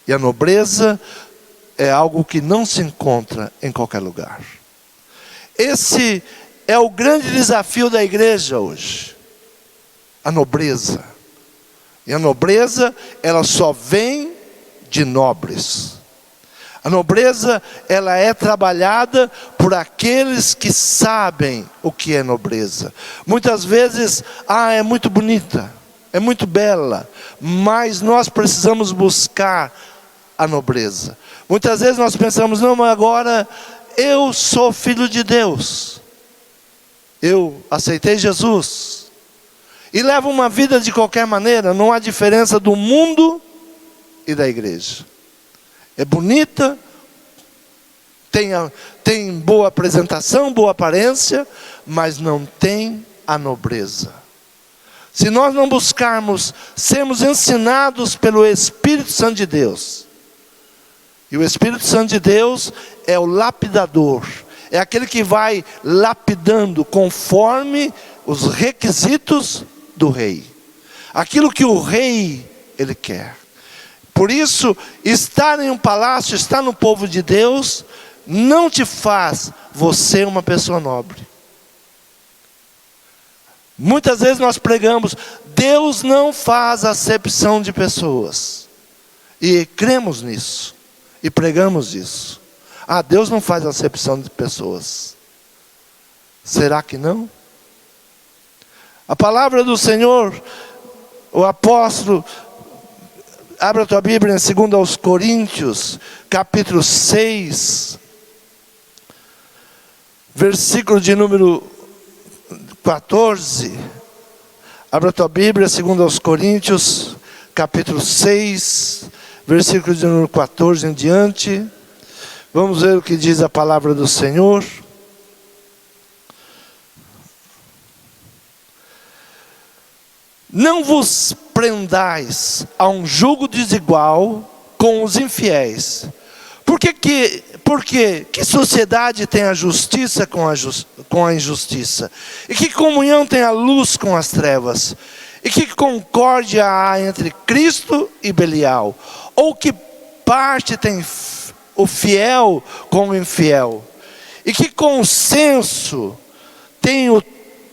E a nobreza é algo que não se encontra em qualquer lugar. Esse é o grande desafio da igreja hoje. A nobreza. E a nobreza, ela só vem de nobres. A nobreza, ela é trabalhada por aqueles que sabem o que é nobreza. Muitas vezes, é muito bonita, é muito bela, mas nós precisamos buscar a nobreza. Muitas vezes nós pensamos, não, mas agora eu sou filho de Deus. Eu aceitei Jesus. E levo uma vida de qualquer maneira, não há diferença do mundo e da igreja. É bonita, tem boa apresentação, boa aparência, mas não tem a nobreza. Se nós não buscarmos sermos ensinados pelo Espírito Santo de Deus, e o Espírito Santo de Deus é o lapidador, é aquele que vai lapidando conforme os requisitos do rei, aquilo que o rei ele quer. Por isso, estar em um palácio, estar no povo de Deus, não te faz você uma pessoa nobre. Muitas vezes nós pregamos, Deus não faz acepção de pessoas. E cremos nisso. E pregamos isso. Deus não faz acepção de pessoas. Será que não? A palavra do Senhor, o apóstolo, abre a tua Bíblia em 2 aos Coríntios, capítulo 6, versículo de número 14. Abra a tua Bíblia, 2 aos Coríntios, capítulo 6, versículo de número 14 em diante. Vamos ver o que diz a palavra do Senhor. Não vos prendais a um jugo desigual com os infiéis. Porque que sociedade tem a justiça com a injustiça? E que comunhão tem a luz com as trevas? E que concórdia há entre Cristo e Belial? Ou que parte tem o fiel com o infiel? E que consenso tem o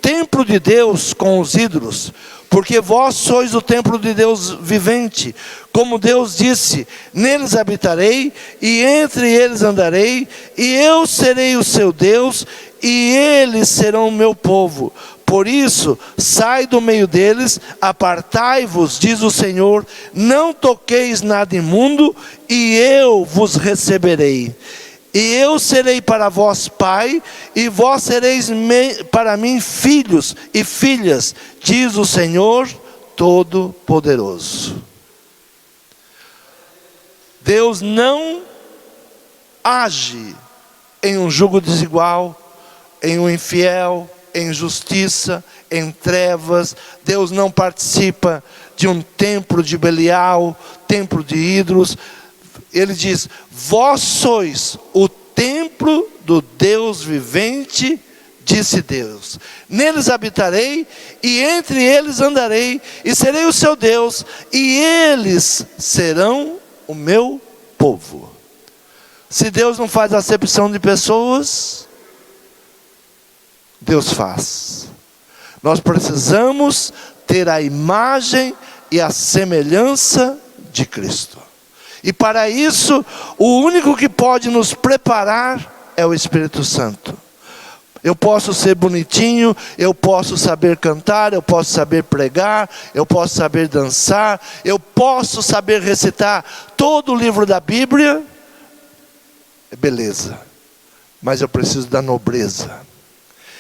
templo de Deus com os ídolos? Porque vós sois o templo de Deus vivente. Como Deus disse, neles habitarei, e entre eles andarei, e eu serei o seu Deus, e eles serão o meu povo. Por isso, sai do meio deles, apartai-vos, diz o Senhor, não toqueis nada imundo, e eu vos receberei. E eu serei para vós pai, e vós sereis para mim filhos e filhas, diz o Senhor Todo-Poderoso. Deus não age em um jugo desigual, em um infiel, em injustiça, em trevas. Deus não participa de um templo de Belial, templo de ídolos. Ele diz, vós sois o templo do Deus vivente, disse Deus. Neles habitarei, e entre eles andarei, e serei o seu Deus, e eles serão o meu povo. Se Deus não faz acepção de pessoas, Deus faz. Nós precisamos ter a imagem e a semelhança de Cristo. E para isso, o único que pode nos preparar é o Espírito Santo. Eu posso ser bonitinho, eu posso saber cantar, eu posso saber pregar, eu posso saber dançar, eu posso saber recitar todo o livro da Bíblia. Beleza, mas eu preciso da nobreza.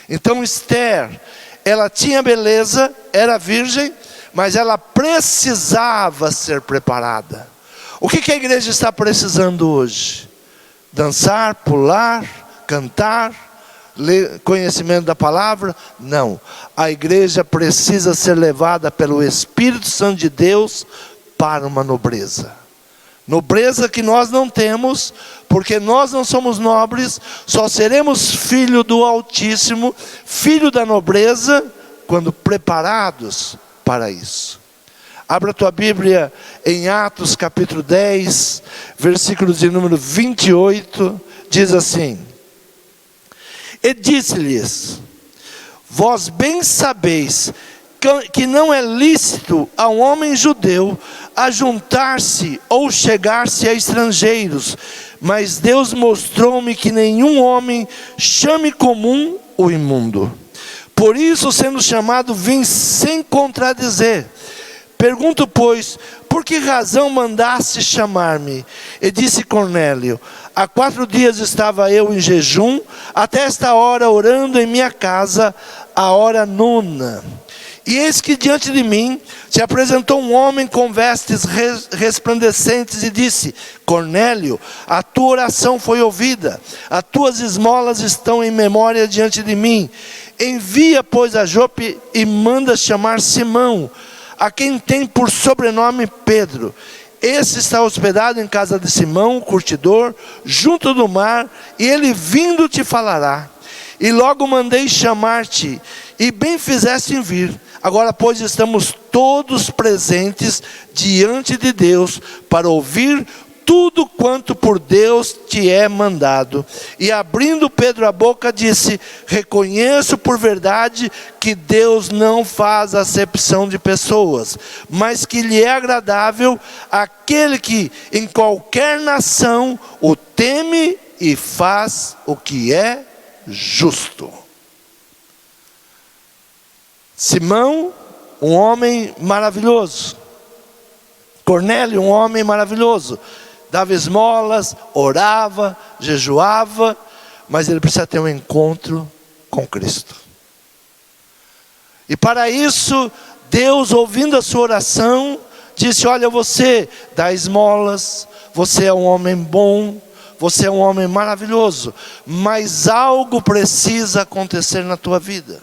Então Esther, ela tinha beleza, era virgem, mas ela precisava ser preparada. O que a igreja está precisando hoje? Dançar, pular, cantar, ler conhecimento da palavra? Não. A igreja precisa ser levada pelo Espírito Santo de Deus para uma nobreza. Nobreza que nós não temos, porque nós não somos nobres, só seremos filho do Altíssimo, filho da nobreza, quando preparados para isso. Abra a tua Bíblia em Atos capítulo 10, versículos de número 28, diz assim: E disse-lhes: Vós bem sabeis que não é lícito a um homem judeu ajuntar-se ou chegar-se a estrangeiros, mas Deus mostrou-me que nenhum homem chame comum o imundo. Por isso, sendo chamado, vim sem contradizer. Pergunto, pois, por que razão mandaste chamar-me? E disse Cornélio: há 4 dias estava eu em jejum, até esta hora orando em minha casa, a hora 9. E eis que diante de mim se apresentou um homem com vestes resplandecentes e disse: Cornélio, a tua oração foi ouvida, as tuas esmolas estão em memória diante de mim. Envia, pois, a Jope e manda chamar Simão, a quem tem por sobrenome Pedro. Esse está hospedado em casa de Simão, o curtidor, junto do mar, e ele vindo te falará. E logo mandei chamar-te, e bem fizeste em vir. Agora, pois, estamos todos presentes diante de Deus para ouvir tudo quanto por Deus te é mandado. E abrindo Pedro a boca, disse: reconheço por verdade que Deus não faz acepção de pessoas, mas que lhe é agradável aquele que em qualquer nação o teme e faz o que é justo. Simão, um homem maravilhoso. Cornélio, um homem maravilhoso. Dava esmolas, orava, jejuava, mas ele precisa ter um encontro com Cristo. E para isso, Deus, ouvindo a sua oração, disse: olha, você dá esmolas, você é um homem bom, você é um homem maravilhoso, mas algo precisa acontecer na tua vida.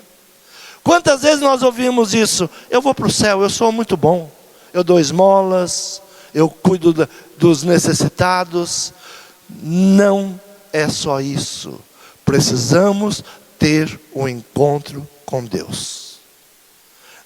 Quantas vezes nós ouvimos isso? Eu vou para o céu, eu sou muito bom, eu dou esmolas, eu cuido dos necessitados. Não é só isso. Precisamos ter um encontro com Deus.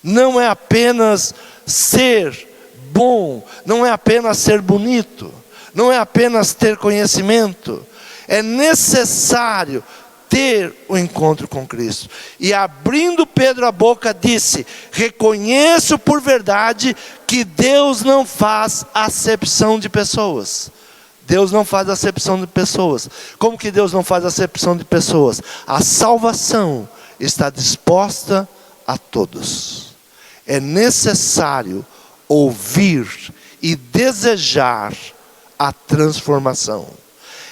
Não é apenas ser bom, não é apenas ser bonito, não é apenas ter conhecimento. É necessário ter o encontro com Cristo. E abrindo Pedro a boca, disse: reconheço por verdade que Deus não faz acepção de pessoas. Deus não faz acepção de pessoas. Como que Deus não faz acepção de pessoas? A salvação está disposta a todos. É necessário ouvir e desejar a transformação.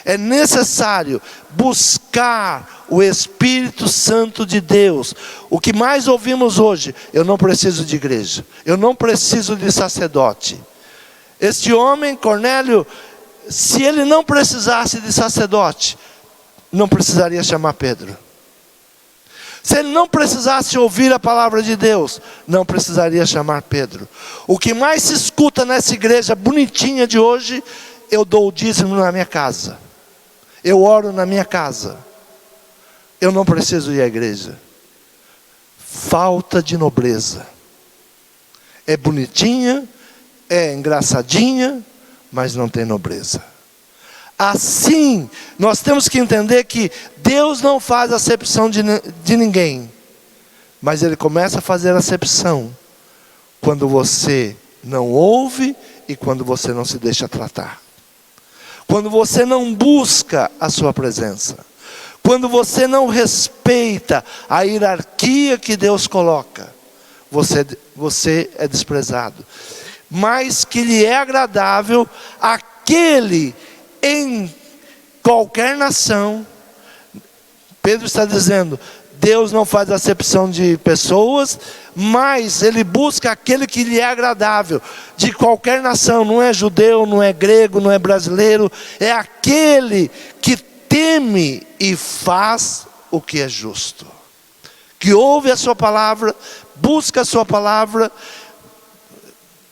É necessário buscar o Espírito Santo de Deus. O que mais ouvimos hoje: eu não preciso de igreja, eu não preciso de sacerdote. Este homem, Cornélio, se ele não precisasse de sacerdote, não precisaria chamar Pedro. Se ele não precisasse ouvir a palavra de Deus, não precisaria chamar Pedro. O que mais se escuta nessa igreja bonitinha de hoje: eu dou o dízimo na minha casa, eu oro na minha casa, eu não preciso ir à igreja. Falta de nobreza. É bonitinha, é engraçadinha, mas não tem nobreza. Assim, nós temos que entender que Deus não faz acepção de ninguém, mas Ele começa a fazer acepção quando você não ouve e quando você não se deixa tratar. Quando você não busca a sua presença. Quando você não respeita a hierarquia que Deus coloca, você é desprezado. Mas que lhe é agradável aquele em qualquer nação. Pedro está dizendo: Deus não faz acepção de pessoas, mas Ele busca aquele que lhe é agradável, de qualquer nação. Não é judeu, não é grego, não é brasileiro, é aquele que teme e faz o que é justo, que ouve a sua palavra, busca a sua palavra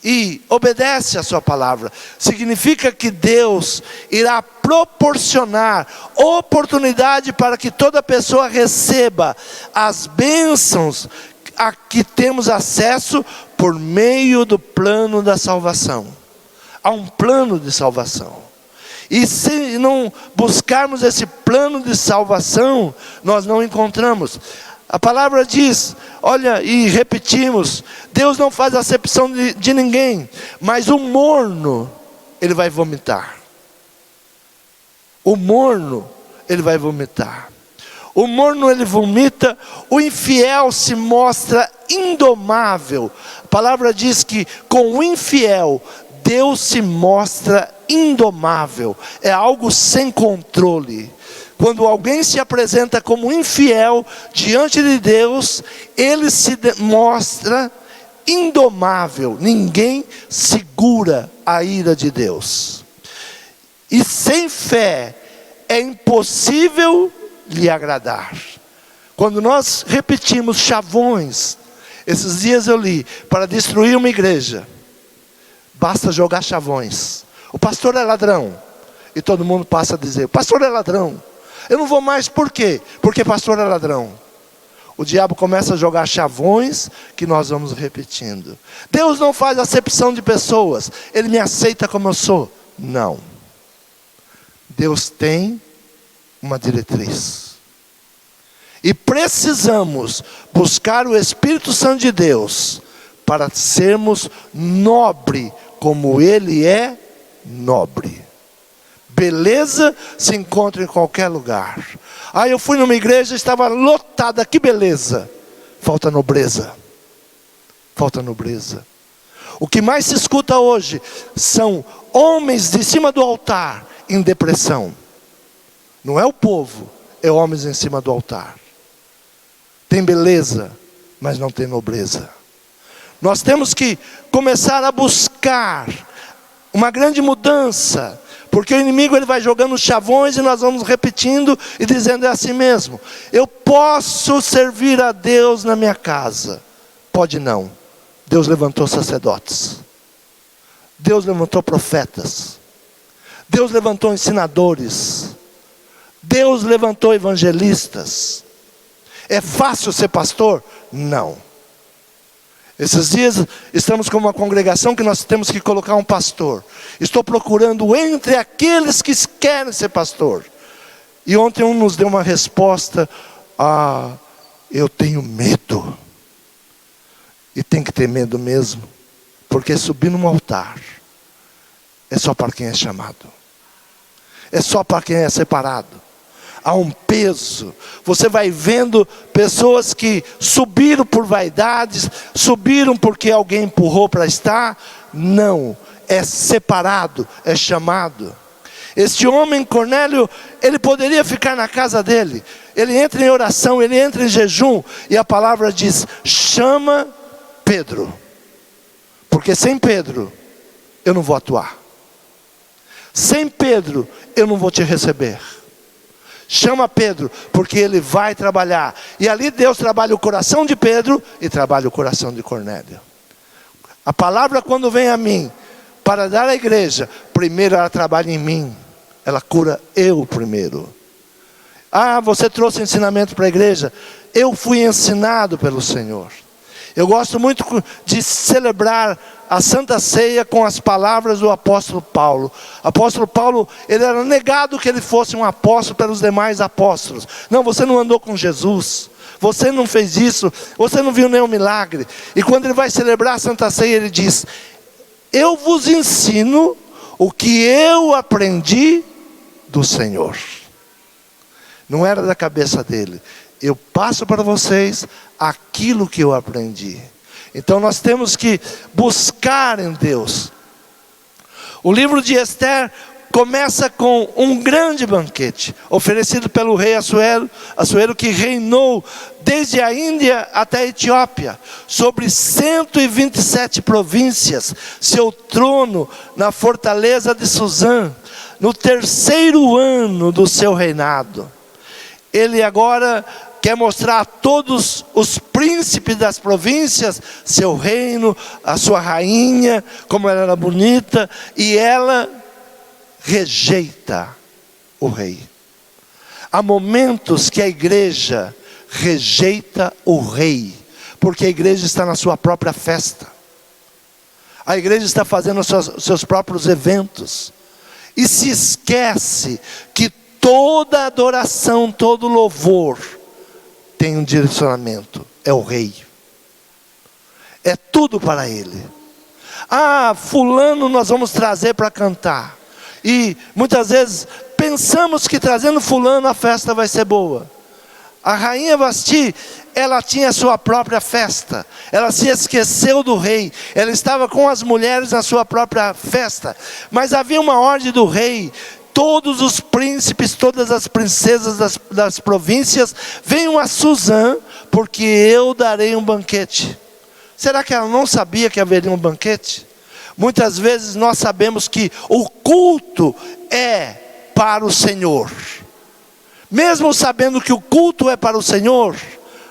e obedece a sua palavra. Significa que Deus irá proporcionar oportunidade para que toda pessoa receba as bênçãos, a que temos acesso por meio do plano da salvação. Há um plano de salvação. E se não buscarmos esse plano de salvação, nós não encontramos. A palavra diz, olha, e repetimos, Deus não faz acepção de ninguém, mas o morno, ele vai vomitar. O morno, ele vai vomitar. O morno, ele vomita. O infiel se mostra indomável. A palavra diz que com o infiel, Deus se mostra indomável. É algo sem controle. Quando alguém se apresenta como infiel diante de Deus, ele se mostra indomável. Ninguém segura a ira de Deus. E sem fé é impossível lhe agradar. Quando nós repetimos chavões, esses dias eu li, para destruir uma igreja, basta jogar chavões. O pastor é ladrão. E todo mundo passa a dizer, o pastor é ladrão. Eu não vou mais, por quê? Porque pastor é ladrão. O diabo começa a jogar chavões que nós vamos repetindo. Deus não faz acepção de pessoas. Ele me aceita como eu sou. Não. Deus tem uma diretriz. E precisamos buscar o Espírito Santo de Deus para sermos nobre como Ele é nobre. Beleza se encontra em qualquer lugar. Eu fui numa igreja, estava lotada, que beleza. Falta nobreza. Falta nobreza. O que mais se escuta hoje são homens de cima do altar em depressão. Não é o povo, é homens em cima do altar. Tem beleza, mas não tem nobreza. Nós temos que começar a buscar uma grande mudança. Porque o inimigo ele vai jogando chavões e nós vamos repetindo e dizendo é assim mesmo. Eu posso servir a Deus na minha casa. Pode não. Deus levantou sacerdotes. Deus levantou profetas. Deus levantou ensinadores. Deus levantou evangelistas. É fácil ser pastor? Não. Esses dias estamos com uma congregação que nós temos que colocar um pastor. Estou procurando entre aqueles que querem ser pastor. E ontem um nos deu uma resposta. Eu tenho medo. E tem que ter medo mesmo. Porque subir num altar é só para quem é chamado. É só para quem é separado. Há um peso. Você vai vendo pessoas que subiram por vaidades, subiram porque alguém empurrou para estar. Não, é separado, é chamado. Este homem Cornélio, ele poderia ficar na casa dele. Ele entra em oração, ele entra em jejum. E a palavra diz, chama Pedro. Porque sem Pedro, eu não vou atuar. Sem Pedro, eu não vou te receber. Chama Pedro, porque ele vai trabalhar. E ali Deus trabalha o coração de Pedro e trabalha o coração de Cornélio. A palavra quando vem a mim, para dar à igreja, primeiro ela trabalha em mim. Ela cura eu primeiro. Você trouxe ensinamento para a igreja. Eu fui ensinado pelo Senhor. Eu gosto muito de celebrar a Santa Ceia com as palavras do apóstolo Paulo. O apóstolo Paulo, ele era negado que ele fosse um apóstolo pelos demais apóstolos. Não, você não andou com Jesus. Você não fez isso. Você não viu nenhum milagre. E quando ele vai celebrar a Santa Ceia, ele diz, eu vos ensino o que eu aprendi do Senhor. Não era da cabeça dele. Eu passo para vocês aquilo que eu aprendi. Então nós temos que buscar em Deus. O livro de Esther começa com um grande banquete, oferecido pelo rei Assuero, que reinou desde a Índia até a Etiópia, sobre 127 províncias, seu trono na fortaleza de Suzã, no 3º ano do seu reinado. Ele agora quer mostrar a todos os príncipes das províncias, seu reino, a sua rainha, como ela era bonita, e ela rejeita o rei. Há momentos que a igreja rejeita o rei, Porque a igreja está na sua própria festa. A igreja está fazendo os seus próprios eventos. E se esquece que toda adoração, todo louvor tem um direcionamento. É o rei. É tudo para ele. Ah, fulano nós vamos trazer para cantar. E muitas vezes pensamos que trazendo fulano a festa vai ser boa. A rainha Vasti, ela tinha a sua própria festa. Ela se esqueceu do rei. Ela estava com as mulheres na sua própria festa. Mas havia uma ordem do rei. Todos os príncipes, todas as princesas das províncias, venham a Suzã, porque eu darei um banquete. Será que ela não sabia que haveria um banquete? Muitas vezes nós sabemos que o culto é para o Senhor. Mesmo sabendo que o culto é para o Senhor,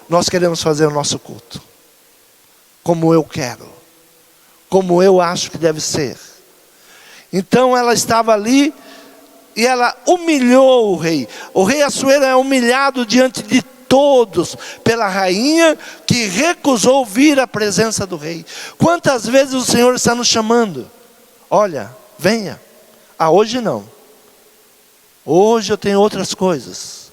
nós queremos fazer o nosso culto como eu quero, como eu acho que deve ser. Então ela estava ali e ela humilhou o rei. O rei Assuero é humilhado diante de todos pela rainha que recusou vir à presença do rei. Quantas vezes o Senhor está nos chamando? Olha, venha. Ah, hoje não. Hoje eu tenho outras coisas.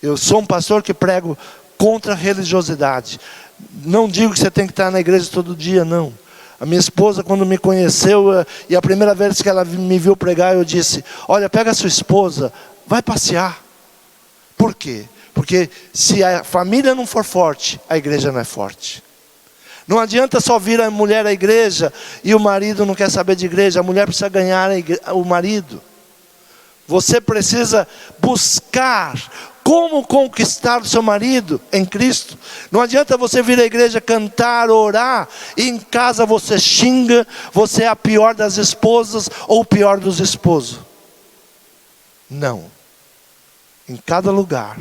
Eu sou um pastor que prego contra a religiosidade. Não digo que você tem que estar na igreja todo dia, não. A minha esposa, quando me conheceu, e a primeira vez que ela me viu pregar, eu disse: olha, pega a sua esposa, vai passear. Por quê? Porque se a família não for forte, a igreja não é forte. Não adianta só vir a mulher à igreja e o marido não quer saber de igreja. A mulher precisa ganhar o marido. Você precisa buscar como conquistar o seu marido em Cristo. Não adianta você vir à igreja cantar, orar, e em casa você xinga, você é a pior das esposas ou o pior dos esposos. Não. Em cada lugar,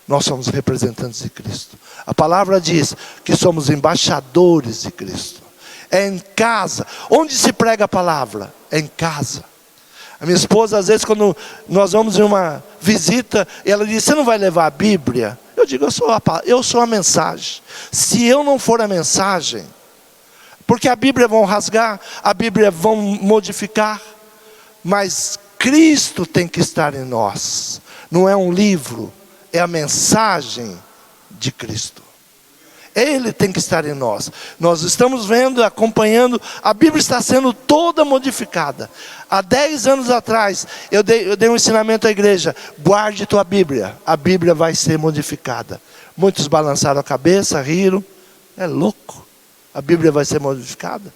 nós somos representantes de Cristo. A palavra diz que somos embaixadores de Cristo. É em casa. Onde se prega a palavra? É em casa. A minha esposa, às vezes, quando nós vamos em uma visita, ela diz: você não vai levar a Bíblia? Eu digo: eu sou a mensagem. Se eu não for a mensagem, porque a Bíblia vão rasgar, a Bíblia vão modificar, mas Cristo tem que estar em nós. Não é um livro, é a mensagem de Cristo. Ele tem que estar em nós. Nós estamos vendo, acompanhando. A Bíblia está sendo toda modificada. Há 10 anos atrás, eu dei um ensinamento à igreja: guarde tua Bíblia. A Bíblia vai ser modificada. Muitos balançaram a cabeça, riram. É louco. A Bíblia vai ser modificada.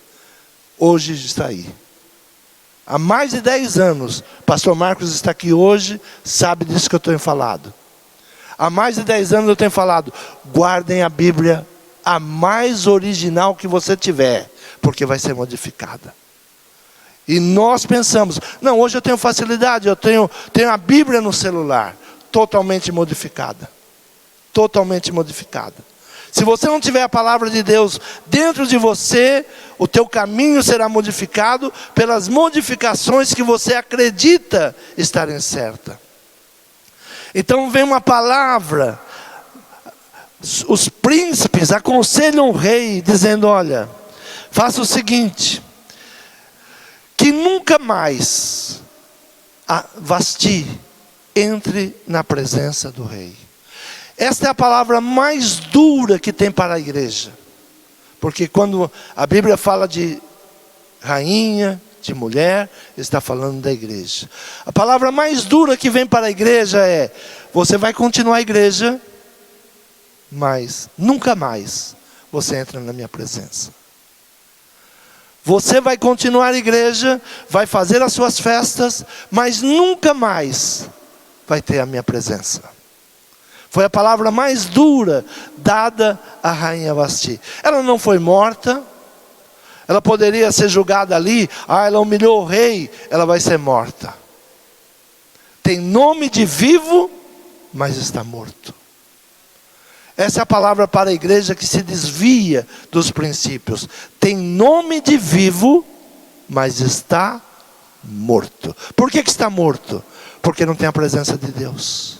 Hoje está aí. Há mais de 10 anos, pastor Marcos está aqui hoje, sabe disso que eu tenho falado. Há mais de 10 anos eu tenho falado: guardem a Bíblia, a mais original que você tiver, porque vai ser modificada. E nós pensamos: não, hoje eu tenho facilidade, eu tenho a Bíblia no celular. Totalmente modificada. Totalmente modificada. Se você não tiver a palavra de Deus dentro de você, o teu caminho será modificado pelas modificações que você acredita estarem certas. Então vem uma palavra. Os príncipes aconselham o rei, dizendo: olha, faça o seguinte, que nunca mais a Vasti entre na presença do rei. Esta é a palavra mais dura que tem para a igreja. Porque quando a Bíblia fala de rainha, de mulher, está falando da igreja. A palavra mais dura que vem para a igreja é: você vai continuar a igreja, mas nunca mais você entra na minha presença. Você vai continuar a igreja, vai fazer as suas festas, mas nunca mais vai ter a minha presença. Foi a palavra mais dura dada à rainha Vasti. Ela não foi morta. Ela poderia ser julgada ali. Ela humilhou o rei, ela vai ser morta. Tem nome de vivo, mas está morto. Essa é a palavra para a igreja que se desvia dos princípios. Tem nome de vivo, mas está morto. Por que está morto? Porque não tem a presença de Deus.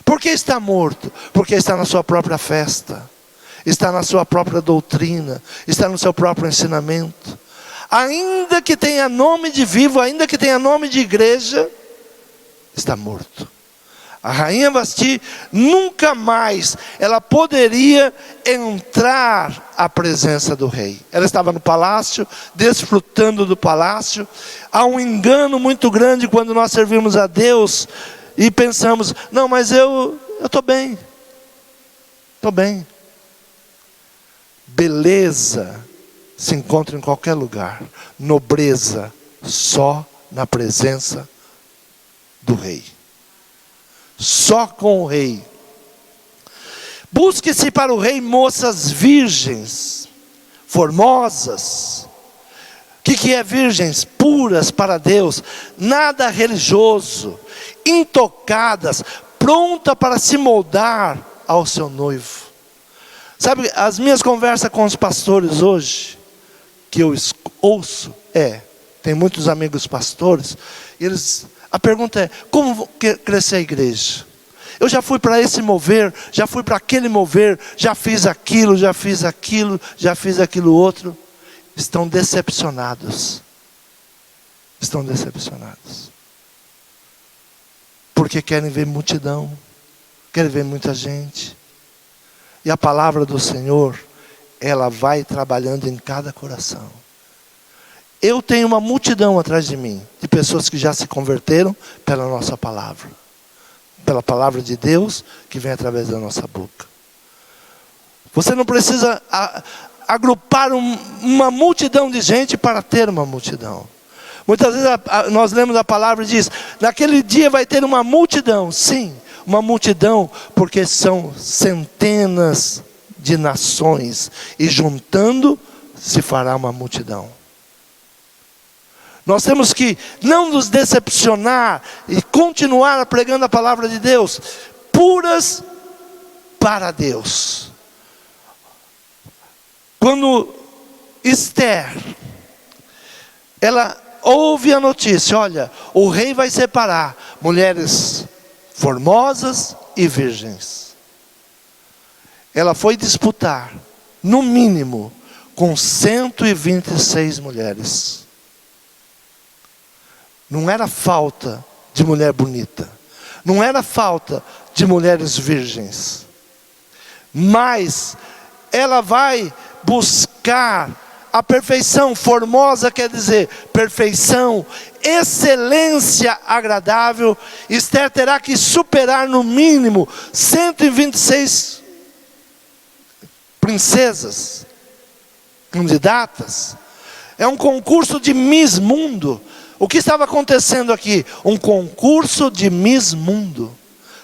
Por que está morto? Porque está na sua própria festa. está na sua própria doutrina, está no seu próprio ensinamento. Ainda que tenha nome de vivo, ainda que tenha nome de igreja, está morto. A rainha Vasti nunca mais ela poderia entrar à presença do rei. Ela estava no palácio, desfrutando do palácio. Há um engano muito grande quando nós servimos a Deus e pensamos: não, mas eu estou bem. Estou bem. Beleza se encontra em qualquer lugar. Nobreza só na presença do rei. Só com o rei. Busque-se para o rei moças virgens, formosas. O que é virgens? Puras para Deus, nada religioso, intocadas, pronta para se moldar ao seu noivo. Sabe, as minhas conversas com os pastores hoje, que eu ouço, tem muitos amigos pastores, a pergunta é: como crescer a igreja? Eu já fui para esse mover, já fui para aquele mover, já fiz aquilo, já fiz aquilo outro. Estão decepcionados. Estão decepcionados. Porque querem ver multidão, querem ver muita gente. E a palavra do Senhor, ela vai trabalhando em cada coração. Eu tenho uma multidão atrás de mim, de pessoas que já se converteram pela nossa palavra. Pela palavra de Deus, que vem através da nossa boca. Você não precisa agrupar uma multidão de gente para ter uma multidão. Muitas vezes nós lemos a palavra e diz: naquele dia vai ter uma multidão. Sim, uma multidão, porque são centenas de nações, e juntando se fará uma multidão. Nós temos que não nos decepcionar e continuar pregando a palavra de Deus, puras para Deus. Quando Esther, ela ouve a notícia: olha, o rei vai separar mulheres formosas e virgens. Ela foi disputar, no mínimo, com 126 mulheres. Não era falta de mulher bonita, não era falta de mulheres virgens, mas ela vai buscar a perfeição. Formosa quer dizer perfeição, excelência agradável. Esther terá que superar no mínimo 126 princesas, candidatas. É um concurso de Miss Mundo. O que estava acontecendo aqui? Um concurso de Miss Mundo.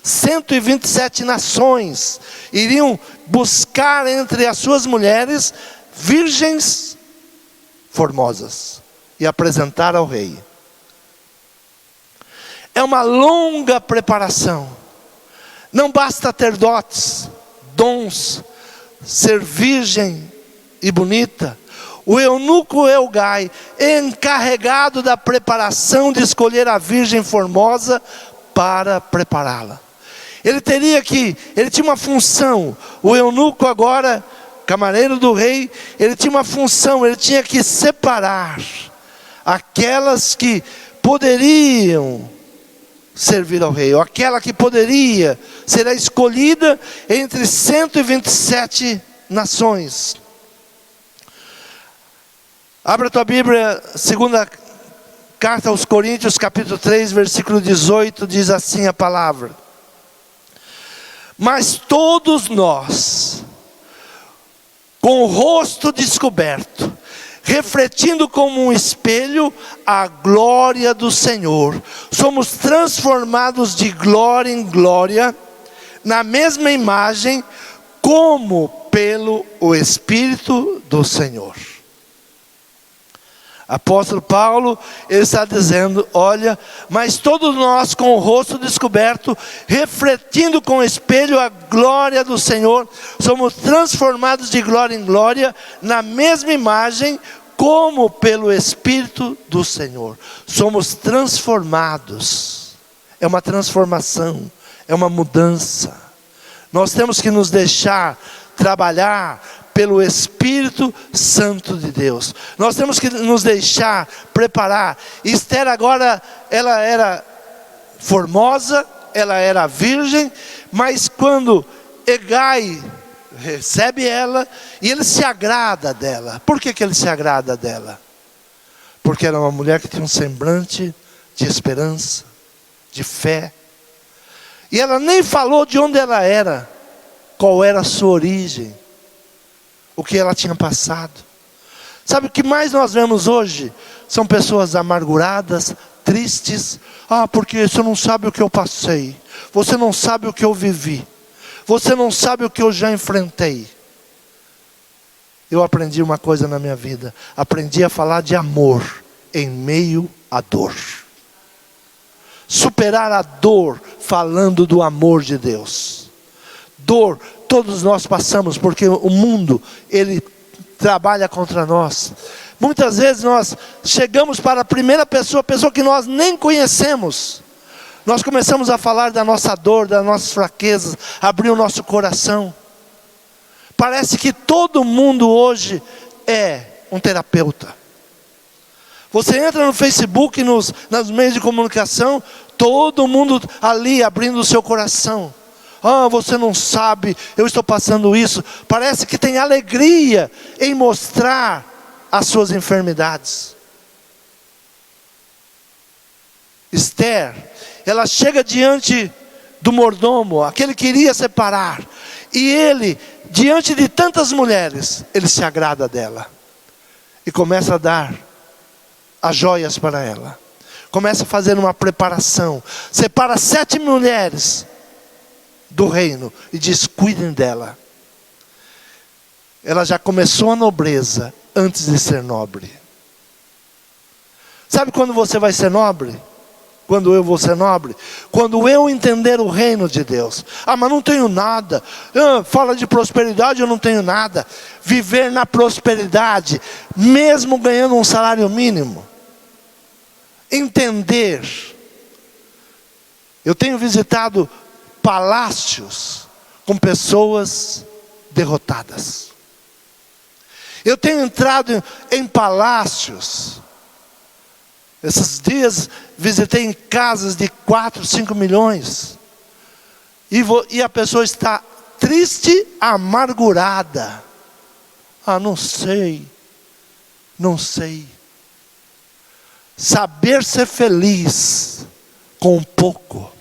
127 nações iriam buscar entre as suas mulheres virgens formosas e apresentar ao rei. É uma longa preparação. Não basta ter dotes, dons, ser virgem e bonita. O eunuco Elgai, encarregado da preparação de escolher a virgem formosa para prepará-la. Ele tinha uma função. O eunuco agora, camareiro do rei, ele tinha uma função. Ele tinha que separar aquelas que poderiam servir ao rei, ou aquela que poderia ser a escolhida entre 127 nações. Abra a tua Bíblia, segunda carta aos Coríntios, capítulo 3, versículo 18, diz assim a palavra: mas todos nós, com o rosto descoberto, refletindo como um espelho a glória do Senhor, somos transformados de glória em glória, na mesma imagem, como pelo Espírito do Senhor. Apóstolo Paulo, ele está dizendo: olha, mas todos nós com o rosto descoberto, refletindo com o espelho a glória do Senhor, somos transformados de glória em glória, na mesma imagem, como pelo Espírito do Senhor. Somos transformados. É uma transformação, é uma mudança. Nós temos que nos deixar trabalhar pelo Espírito Santo de Deus. Nós temos que nos deixar preparar. Esther agora, ela era formosa, ela era virgem, mas quando Hegai recebe ela, e ele se agrada dela. Por que ele se agrada dela? Porque era uma mulher que tinha um semblante de esperança, de fé. E ela nem falou de onde ela era, qual era a sua origem, o que ela tinha passado. Sabe o que mais nós vemos hoje? São pessoas amarguradas, tristes. Porque você não sabe o que eu passei. Você não sabe o que eu vivi. Você não sabe o que eu já enfrentei. Eu aprendi uma coisa na minha vida. Aprendi a falar de amor em meio à dor. Superar a dor falando do amor de Deus. Dor, todos nós passamos, porque o mundo, ele trabalha contra nós. Muitas vezes nós chegamos para a primeira pessoa, pessoa que nós nem conhecemos. Nós começamos a falar da nossa dor, das nossas fraquezas, abrir o nosso coração. Parece que todo mundo hoje é um terapeuta. Você entra no Facebook, nos meios de comunicação, todo mundo ali abrindo o seu coração. Você não sabe, eu estou passando isso. Parece que tem alegria em mostrar as suas enfermidades. Esther, ela chega diante do mordomo, aquele que iria separar. E ele, diante de tantas mulheres, ele se agrada dela. E começa a dar as joias para ela. Começa a fazer uma preparação. Separa 7 mulheres do reino e diz: cuidem dela. Ela já começou a nobreza antes de ser nobre. Sabe quando você vai ser nobre? Quando eu vou ser nobre? Quando eu entender o reino de Deus. Mas não tenho nada. Fala de prosperidade, eu não tenho nada. Viver na prosperidade, mesmo ganhando um salário mínimo. Entender. Eu tenho visitado palácios com pessoas derrotadas. Eu tenho entrado em palácios. Esses dias visitei em casas de 4, 5 milhões. E a pessoa está triste, amargurada. Não sei. Saber ser feliz com pouco.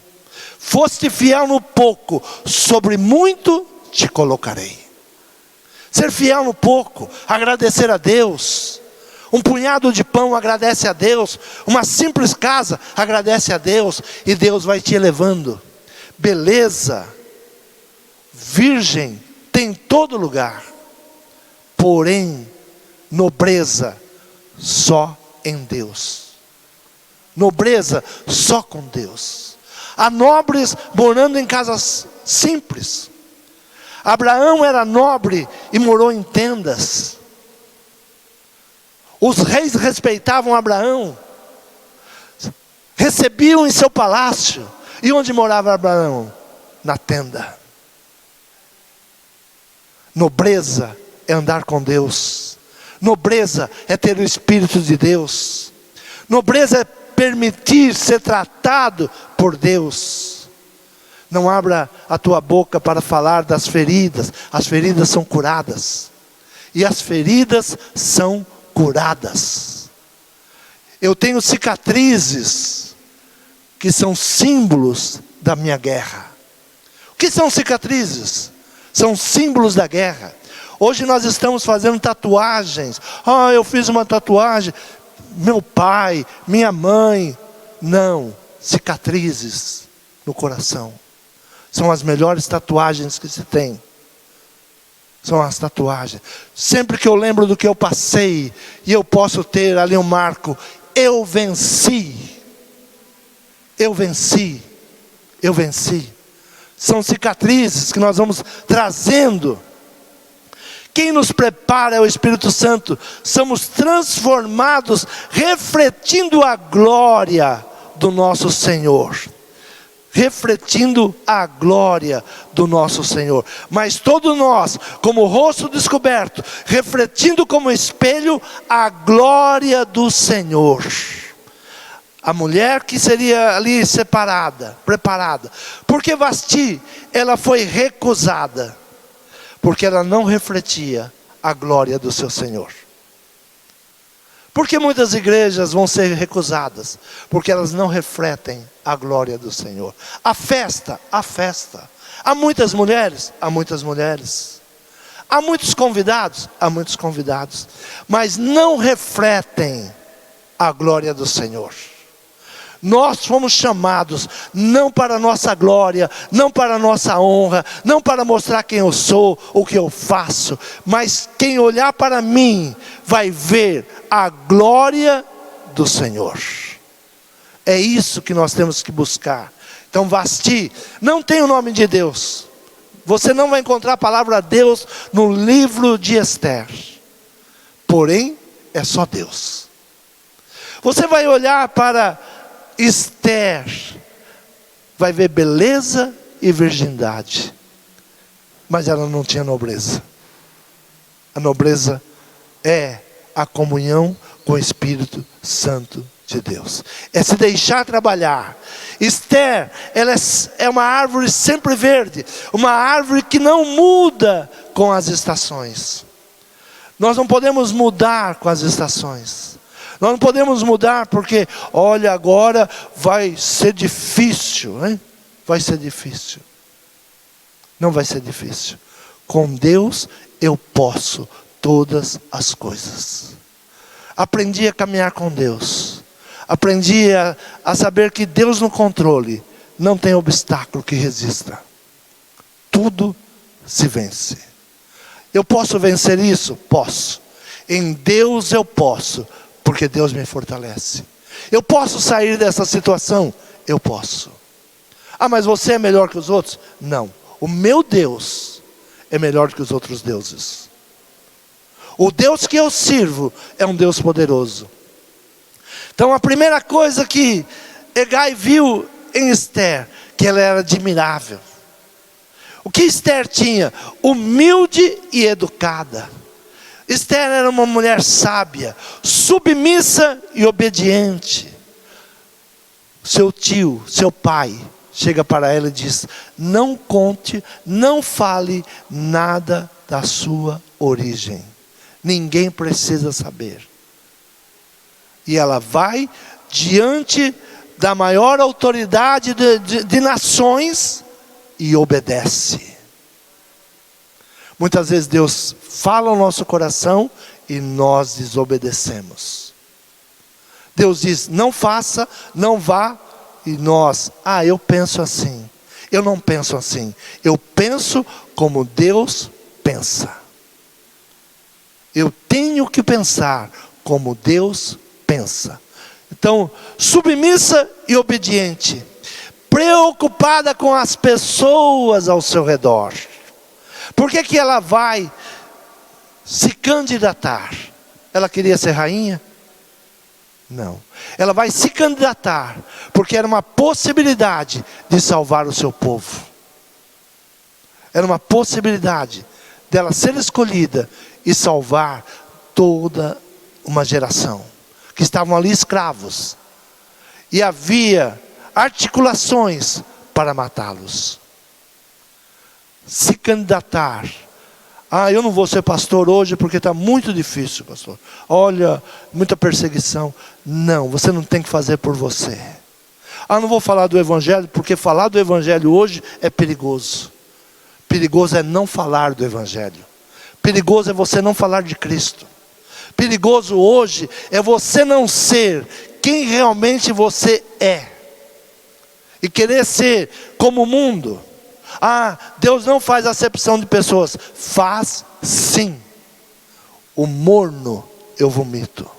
Foste fiel no pouco, sobre muito te colocarei. Ser fiel no pouco, agradecer a Deus. Um punhado de pão agradece a Deus. Uma simples casa agradece a Deus. E Deus vai te elevando. Beleza, virgem, tem em todo lugar. Porém, nobreza, só em Deus. Nobreza, só com Deus. Há nobres morando em casas simples. Abraão era nobre e morou em tendas. Os reis respeitavam Abraão, recebiam em seu palácio. E onde morava Abraão? Na tenda. Nobreza é andar com Deus. Nobreza é ter o Espírito de Deus. Nobreza é permitir ser tratado por Deus. Não abra a tua boca para falar das feridas. As feridas são curadas. E as feridas são curadas. Eu tenho cicatrizes que são símbolos da minha guerra. O que são cicatrizes? São símbolos da guerra. Hoje nós estamos fazendo tatuagens. Eu fiz uma tatuagem. Meu pai, minha mãe. Não, cicatrizes no coração. São as melhores tatuagens que se tem. São as tatuagens. Sempre que eu lembro do que eu passei, e eu posso ter ali um marco, eu venci. Eu venci. Eu venci. São cicatrizes que nós vamos trazendo. Quem nos prepara é o Espírito Santo. Somos transformados, refletindo a glória do nosso Senhor. refletindo a glória do nosso Senhor. Mas todos nós, como rosto descoberto, refletindo como espelho a glória do Senhor. A mulher que seria ali separada, preparada. Porque Vasti, ela foi recusada, porque ela não refletia a glória do seu Senhor. Porque muitas igrejas vão ser recusadas? Porque elas não refletem a glória do Senhor. A festa. Há muitas mulheres? Há muitas mulheres. Há muitos convidados? Há muitos convidados. Mas não refletem a glória do Senhor. Nós fomos chamados não para a nossa glória, não para a nossa honra, não para mostrar quem eu sou, o que eu faço, mas quem olhar para mim vai ver a glória do Senhor. É isso que nós temos que buscar. Então Vasti não tem o nome de Deus. Você não vai encontrar a palavra Deus no livro de Esther. Porém, é só Deus. Você vai olhar para Esther, vai ver beleza e virgindade, mas ela não tinha nobreza. A nobreza é a comunhão com o Espírito Santo de Deus, é se deixar trabalhar. Esther, ela é uma árvore sempre verde, uma árvore que não muda com as estações. Nós não podemos mudar com as estações. Nós não podemos mudar porque, olha, agora vai ser difícil, hein? Vai ser difícil. Não vai ser difícil. Com Deus eu posso todas as coisas. Aprendi a caminhar com Deus. Aprendi a saber que Deus no controle. Não tem obstáculo que resista. Tudo se vence. Eu posso vencer isso? Posso. Em Deus eu posso. Porque Deus me fortalece. Eu posso sair dessa situação? Eu posso. Ah, mas você é melhor que os outros? Não. O meu Deus é melhor que os outros deuses. O Deus que eu sirvo é um Deus poderoso. Então a primeira coisa que Hegai viu em Esther, que ela era admirável. O que Esther tinha? Humilde e educada. Esther era uma mulher sábia, submissa e obediente. Seu tio, seu pai, chega para ela e diz: não conte, não fale nada da sua origem. Ninguém precisa saber. E ela vai diante da maior autoridade de nações e obedece. Muitas vezes Deus fala ao nosso coração e nós desobedecemos. Deus diz: não faça, não vá, e nós: eu penso assim. Eu não penso assim. Eu penso como Deus pensa. Eu tenho que pensar como Deus pensa. Então, submissa e obediente, preocupada com as pessoas ao seu redor. Por que ela vai se candidatar? Ela queria ser rainha? Não. Ela vai se candidatar porque era uma possibilidade de salvar o seu povo. Era uma possibilidade dela ser escolhida e salvar toda uma geração que estavam ali escravos. E havia articulações para matá-los. Se candidatar. Eu não vou ser pastor hoje porque está muito difícil, pastor. Olha, muita perseguição. Não, você não tem que fazer por você. Não vou falar do evangelho porque falar do evangelho hoje é perigoso. Perigoso é não falar do evangelho. Perigoso é você não falar de Cristo. Perigoso hoje é você não ser quem realmente você é. E querer ser como o mundo. Deus não faz acepção de pessoas. Faz sim. O morno eu vomito.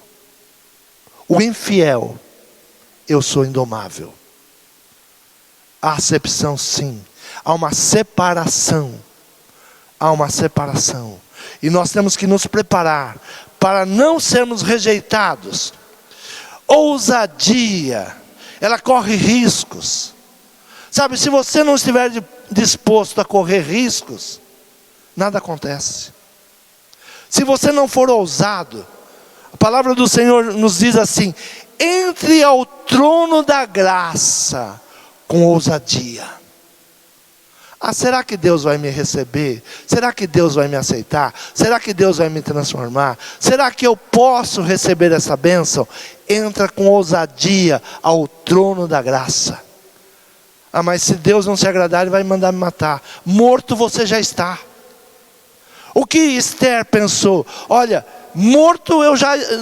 O infiel, eu sou indomável. Há acepção sim. Há uma separação. Há uma separação. E nós temos que nos preparar para não sermos rejeitados. Ousadia. Ela corre riscos. Sabe, se você não estiver disposto a correr riscos, nada acontece. Se você não for ousado, a palavra do Senhor nos diz assim: entre ao trono da graça com ousadia. Ah, será que Deus vai me receber? Será que Deus vai me aceitar? Será que Deus vai me transformar? Será que eu posso receber essa bênção? Entra com ousadia ao trono da graça. Ah, mas se Deus não se agradar, Ele vai mandar me matar. Morto você já está. O que Esther pensou? Olha, morto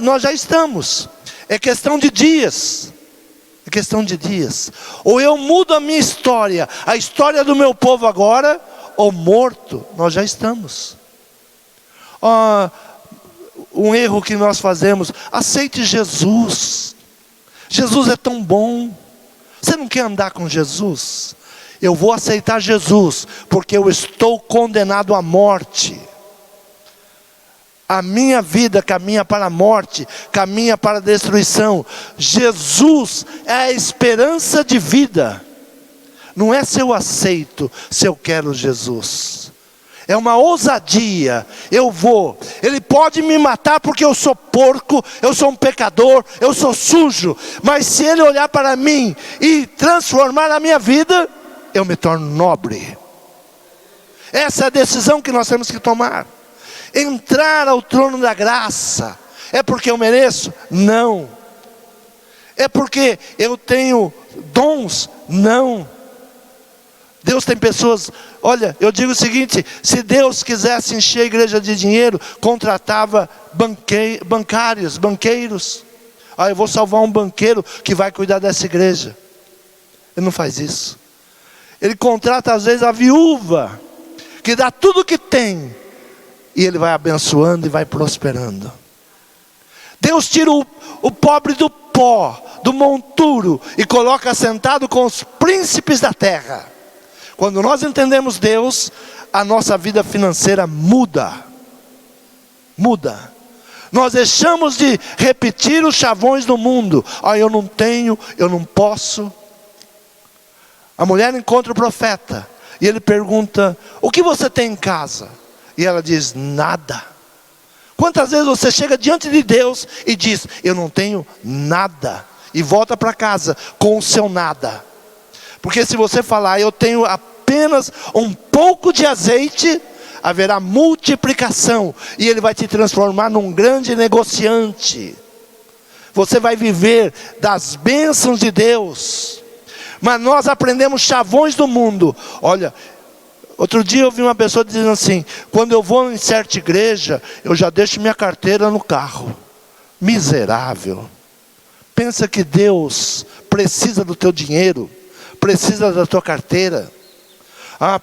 nós já estamos. É questão de dias. É questão de dias. Ou eu mudo a minha história, a história do meu povo agora, ou morto, nós já estamos. Um erro que nós fazemos: aceite Jesus. Jesus é tão bom. Você não quer andar com Jesus? Eu vou aceitar Jesus, porque eu estou condenado à morte. A minha vida caminha para a morte, caminha para a destruição. Jesus é a esperança de vida. Não é se eu aceito, se eu quero Jesus. É uma ousadia. Eu vou. Ele pode me matar porque eu sou porco, eu sou um pecador, eu sou sujo. Mas se Ele olhar para mim e transformar a minha vida, eu me torno nobre. Essa é a decisão que nós temos que tomar. Entrar ao trono da graça. É porque eu mereço? Não. É porque eu tenho dons? Não. Deus tem pessoas. Olha, eu digo o seguinte: se Deus quisesse encher a igreja de dinheiro, contratava banqueiros. Eu vou salvar um banqueiro que vai cuidar dessa igreja. Ele não faz isso. Ele contrata às vezes a viúva, que dá tudo que tem, e Ele vai abençoando e vai prosperando. Deus tira o pobre do pó, do monturo, e coloca sentado com os príncipes da terra. Quando nós entendemos Deus, a nossa vida financeira muda. Muda. Nós deixamos de repetir os chavões do mundo. Eu não tenho, eu não posso. A mulher encontra o profeta, e ele pergunta: o que você tem em casa? E ela diz: nada. Quantas vezes você chega diante de Deus e diz: eu não tenho nada, e volta para casa com o seu nada? Porque se você falar: eu tenho apenas um pouco de azeite, haverá multiplicação, e Ele vai te transformar num grande negociante. Você vai viver das bênçãos de Deus. Mas nós aprendemos chavões do mundo. Olha, outro dia eu vi uma pessoa dizendo assim: quando eu vou em certa igreja, eu já deixo minha carteira no carro. Miserável. Pensa que Deus precisa do teu dinheiro, precisa da tua carteira.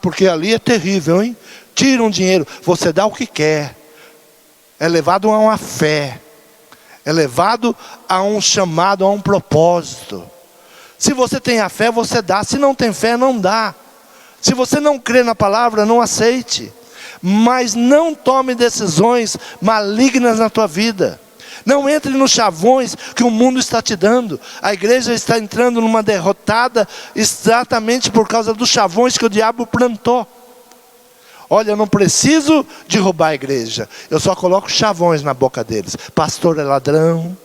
Porque ali é terrível, hein? Tira um dinheiro, você dá o que quer. É levado a uma fé, é levado a um chamado, a um propósito. Se você tem a fé, você dá. Se não tem fé, não dá. Se você não crê na palavra, não aceite. Mas não tome decisões malignas na tua vida. Não entre nos chavões que o mundo está te dando. A igreja está entrando numa derrotada exatamente por causa dos chavões que o diabo plantou. Olha, eu não preciso derrubar a igreja. Eu só coloco chavões na boca deles. Pastor é ladrão.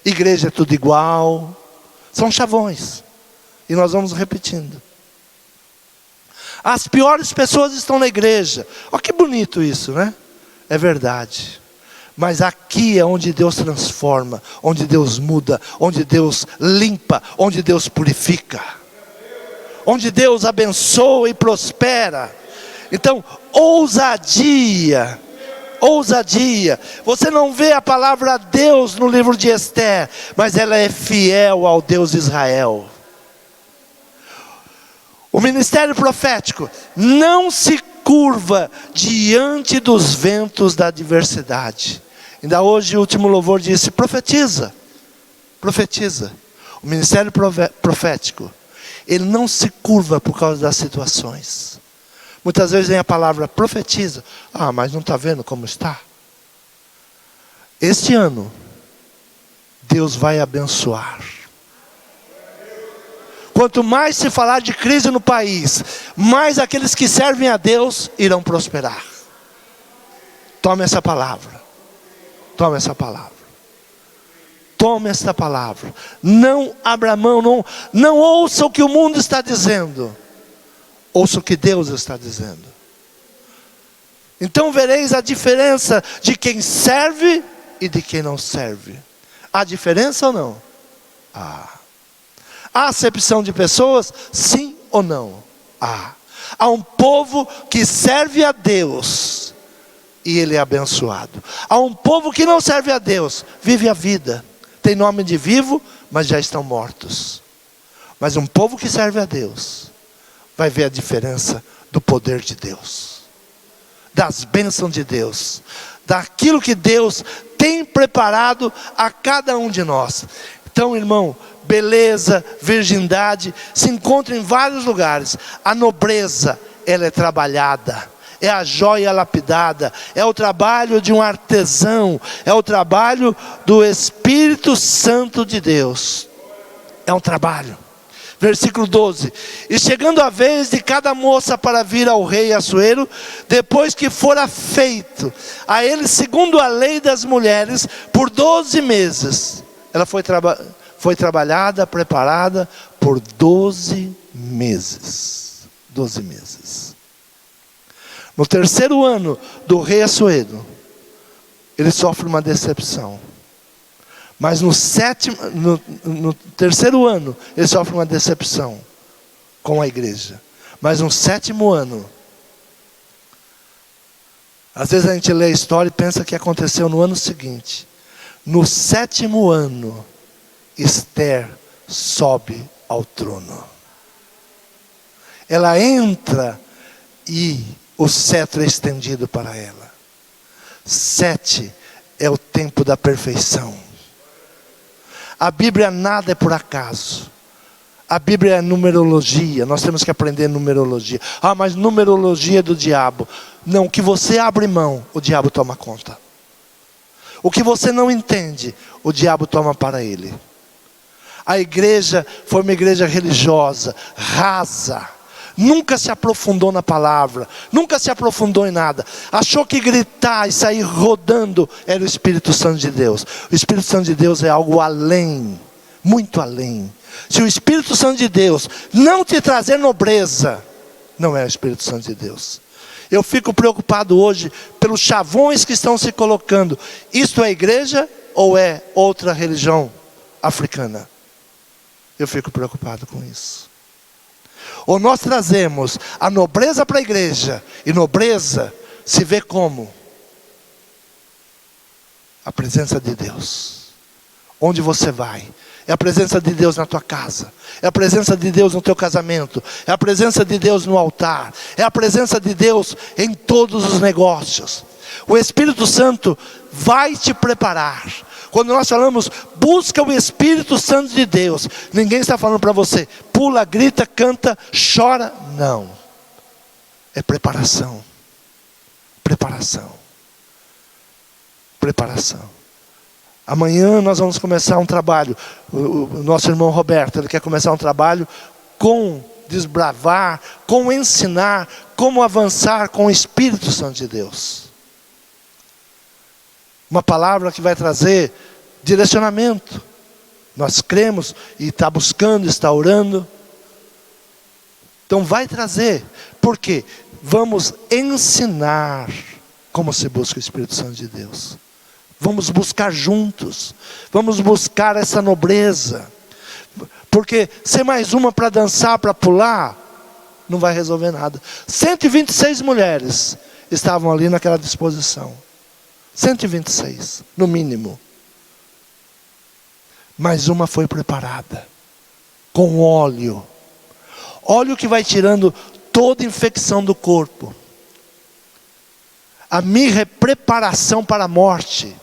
Igreja é tudo igual. São chavões. E nós vamos repetindo. As piores pessoas estão na igreja. Olha que bonito isso, né? É verdade. Mas aqui é onde Deus transforma, onde Deus muda, onde Deus limpa, onde Deus purifica, onde Deus abençoa e prospera. Então, ousadia. Ousadia. Você não vê a palavra Deus no livro de Esther, mas ela é fiel ao Deus de Israel. O ministério profético não se curva diante dos ventos da adversidade. Ainda hoje o último louvor disse: profetiza. Profetiza. O ministério profético, ele não se curva por causa das situações. Muitas vezes vem a palavra profetiza. Mas não está vendo como está? Este ano, Deus vai abençoar. Quanto mais se falar de crise no país, mais aqueles que servem a Deus irão prosperar. Tome essa palavra. Tome essa palavra. Tome esta palavra. Não abra mão, não ouça o que o mundo está dizendo. Ouça o que Deus está dizendo. Então vereis a diferença de quem serve e de quem não serve. Há diferença ou não? Há acepção de pessoas? Sim ou não? Há um povo que serve a Deus e ele é abençoado. Há um povo que não serve a Deus, vive a vida, tem nome de vivo, mas já estão mortos. Mas um povo que serve a Deus vai ver a diferença do poder de Deus, das bênçãos de Deus, daquilo que Deus tem preparado a cada um de nós. Então, irmão, beleza, virgindade se encontra em vários lugares. A nobreza, ela é trabalhada, é a joia lapidada, é o trabalho de um artesão, é o trabalho do Espírito Santo de Deus. É um trabalho. Versículo 12: e chegando a vez de cada moça para vir ao rei Assuero, depois que fora feito a ele segundo a lei das mulheres, por 12 meses, ela foi trabalhada, preparada por 12 meses. 12 meses. No terceiro ano do rei Assuero, ele sofre uma decepção. Mas no terceiro ano, ele sofre uma decepção com a igreja. Mas no sétimo ano, às vezes a gente lê a história e pensa que aconteceu no ano seguinte. No sétimo ano, Esther sobe ao trono. Ela entra e o cetro é estendido para ela. 7 é o tempo da perfeição. A Bíblia nada é por acaso. A Bíblia é numerologia. Nós temos que aprender numerologia. Mas numerologia é do diabo. Não, o que você abre mão, o diabo toma conta. O que você não entende, o diabo toma para ele. A igreja foi uma igreja religiosa, rasa. Nunca se aprofundou na palavra, nunca se aprofundou em nada. Achou que gritar e sair rodando era o Espírito Santo de Deus. O Espírito Santo de Deus é algo além, muito além. Se o Espírito Santo de Deus não te trazer nobreza, não é o Espírito Santo de Deus. Eu fico preocupado hoje pelos chavões que estão se colocando. Isto é igreja ou é outra religião africana? Eu fico preocupado com isso. Ou nós trazemos a nobreza para a igreja, e nobreza se vê como? A presença de Deus. Onde você vai, é a presença de Deus na tua casa, é a presença de Deus no teu casamento, é a presença de Deus no altar, é a presença de Deus em todos os negócios. O Espírito Santo vai te preparar. Quando nós falamos, busca o Espírito Santo de Deus, ninguém está falando para você, pula, grita, canta, chora. Não. É preparação. Preparação. Preparação. Amanhã nós vamos começar um trabalho. O nosso irmão Roberto, ele quer começar um trabalho com desbravar, com ensinar, como avançar com o Espírito Santo de Deus. Uma palavra que vai trazer direcionamento. Nós cremos e está buscando, está orando. Então vai trazer. Por quê? Vamos ensinar como se busca o Espírito Santo de Deus. Vamos buscar juntos. Vamos buscar essa nobreza. Porque ser mais uma para dançar, para pular, não vai resolver nada. 126 mulheres estavam ali naquela disposição. 126, no mínimo. Mas uma foi preparada com óleo. Óleo que vai tirando toda infecção do corpo. A mirra é preparação para a morte.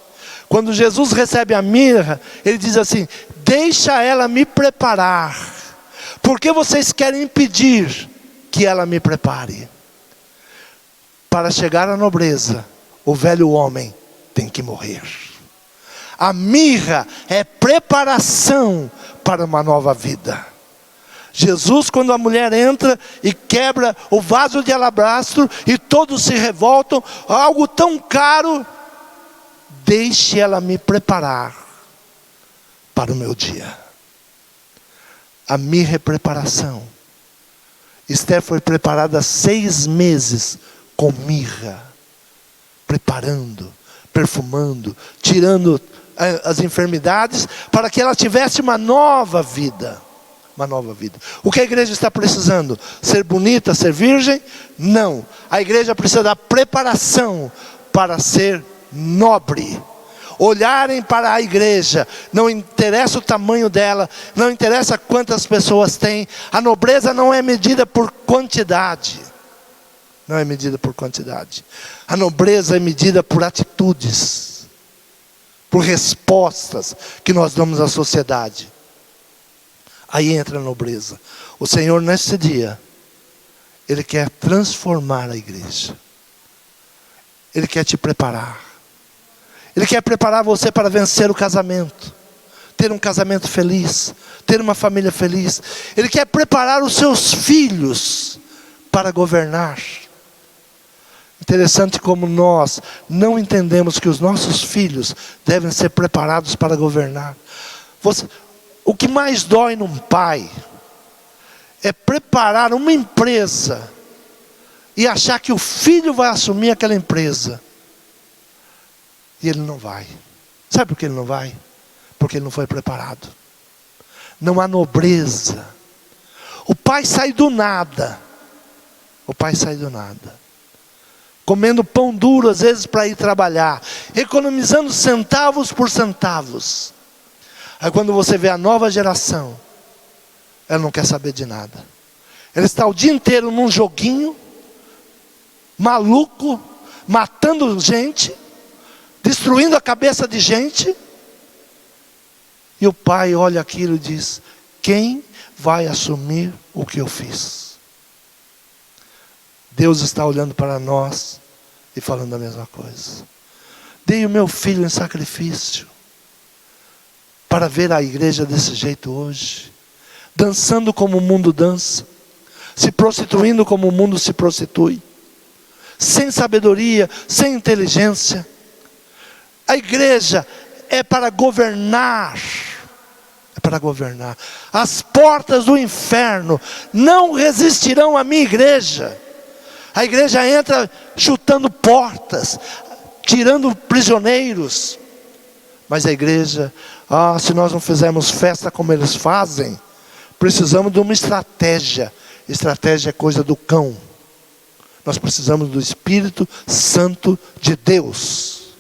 Quando Jesus recebe a mirra, ele diz assim: deixa ela me preparar. Porque vocês querem impedir que ela me prepare? Para chegar à nobreza, o velho homem tem que morrer. A mirra é preparação para uma nova vida. Jesus, quando a mulher entra e quebra o vaso de alabastro e todos se revoltam, algo tão caro, deixe ela me preparar para o meu dia. A minha preparação. Esther foi preparada 6 meses com mirra, preparando, perfumando, tirando as enfermidades, para que ela tivesse uma nova vida. Uma nova vida. O que a igreja está precisando? Ser bonita, ser virgem? Não. A igreja precisa da preparação para ser nobre. Olharem para a igreja, não interessa o tamanho dela, não interessa quantas pessoas tem. A nobreza não é medida por quantidade. Não é medida por quantidade. A nobreza é medida por atitudes, por respostas que nós damos à sociedade. Aí entra a nobreza. O Senhor, nesse dia, Ele quer transformar a igreja. Ele quer te preparar. Ele quer preparar você para vencer o casamento. Ter um casamento feliz. Ter uma família feliz. Ele quer preparar os seus filhos para governar. Interessante como nós não entendemos que os nossos filhos devem ser preparados para governar. O que mais dói num pai é preparar uma empresa e achar que o filho vai assumir aquela empresa. E ele não vai. Sabe por que ele não vai? Porque ele não foi preparado. Não há nobreza. O pai sai do nada. O pai sai do nada. Comendo pão duro às vezes para ir trabalhar. Economizando centavos por centavos. Aí quando você vê a nova geração, ela não quer saber de nada. Ela está o dia inteiro num joguinho, maluco, matando gente, destruindo a cabeça de gente. E o pai olha aquilo e diz: quem vai assumir o que eu fiz? Deus está olhando para nós e falando a mesma coisa. Dei o meu filho em sacrifício para ver a igreja desse jeito hoje, dançando como o mundo dança, se prostituindo como o mundo se prostitui, sem sabedoria, sem inteligência. A igreja é para governar, é para governar. As portas do inferno não resistirão à minha igreja. A igreja entra chutando portas, tirando prisioneiros. Mas a igreja, se nós não fizermos festa como eles fazem, precisamos de uma estratégia. Estratégia é coisa do cão. Nós precisamos do Espírito Santo de Deus.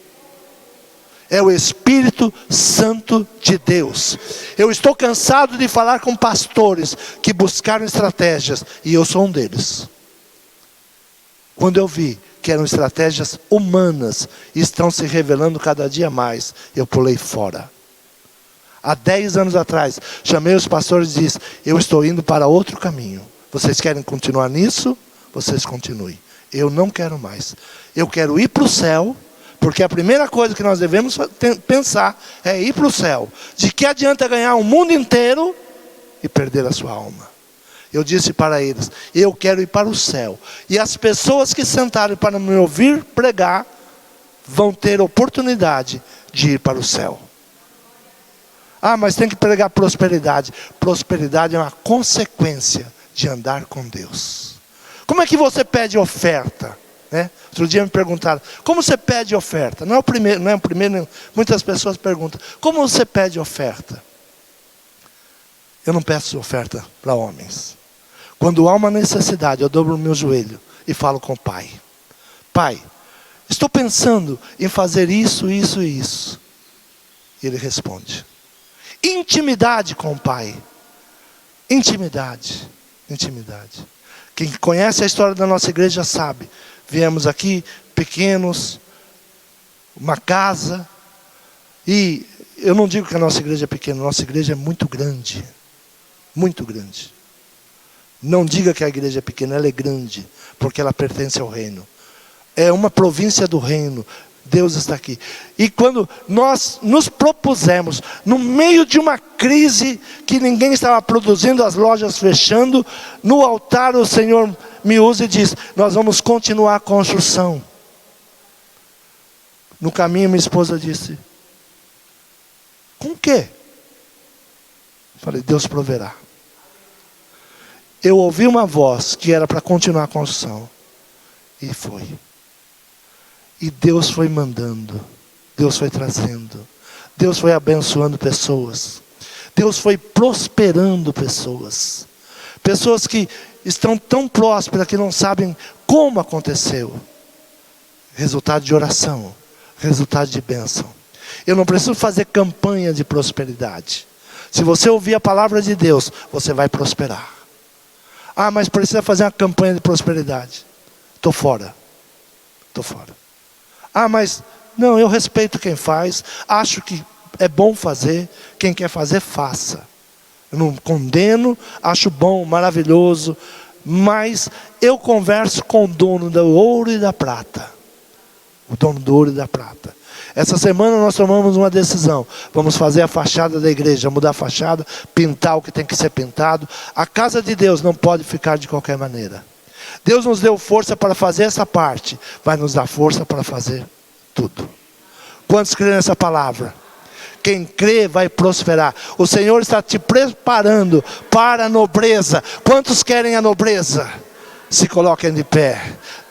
É o Espírito Santo de Deus. Eu estou cansado de falar com pastores que buscaram estratégias, e eu sou um deles. Quando eu vi que eram estratégias humanas e estão se revelando cada dia mais, eu pulei fora. Há 10 anos atrás, chamei os pastores e disse: eu estou indo para outro caminho. Vocês querem continuar nisso? Vocês continuem. Eu não quero mais. Eu quero ir para o céu, porque a primeira coisa que nós devemos pensar é ir para o céu. De que adianta ganhar o mundo inteiro e perder a sua alma? Eu disse para eles: eu quero ir para o céu. E as pessoas que sentaram para me ouvir pregar vão ter oportunidade de ir para o céu. Mas tem que pregar prosperidade. Prosperidade é uma consequência de andar com Deus. Como é que você pede oferta? Outro dia me perguntaram: como você pede oferta? Não é o primeiro. Muitas pessoas perguntam: como você pede oferta? Eu não peço oferta para homens. Quando há uma necessidade, eu dobro o meu joelho e falo com o Pai: Pai, estou pensando em fazer isso, isso e isso. E Ele responde. Intimidade com o Pai. Intimidade. Intimidade. Quem conhece a história da nossa igreja sabe. Viemos aqui pequenos, uma casa. E eu não digo que a nossa igreja é pequena, a nossa igreja é muito grande. Muito grande. Não diga que a igreja é pequena, ela é grande, porque ela pertence ao reino. É uma província do reino, Deus está aqui. E quando nós nos propusemos, no meio de uma crise que ninguém estava produzindo, as lojas fechando, no altar o Senhor me usa e diz: nós vamos continuar a construção. No caminho minha esposa disse: com o quê? Falei: Deus proverá. Eu ouvi uma voz que era para continuar a construção. E foi. E Deus foi mandando. Deus foi trazendo. Deus foi abençoando pessoas. Deus foi prosperando pessoas. Pessoas que estão tão prósperas que não sabem como aconteceu. Resultado de oração. Resultado de bênção. Eu não preciso fazer campanha de prosperidade. Se você ouvir a palavra de Deus, você vai prosperar. Ah, mas precisa fazer uma campanha de prosperidade. Estou fora. Estou fora. Ah, mas não, eu respeito quem faz. Acho que é bom fazer. Quem quer fazer, faça. Eu não condeno, acho bom, maravilhoso. Mas eu converso com o dono do ouro e da prata. O dono do ouro e da prata. Essa semana nós tomamos uma decisão. Vamos fazer a fachada da igreja, mudar a fachada, pintar o que tem que ser pintado. A casa de Deus não pode ficar de qualquer maneira. Deus nos deu força para fazer essa parte, vai nos dar força para fazer tudo. Quantos creem nessa palavra? Quem crê vai prosperar. O Senhor está te preparando para a nobreza. Quantos querem a nobreza? Se coloquem de pé.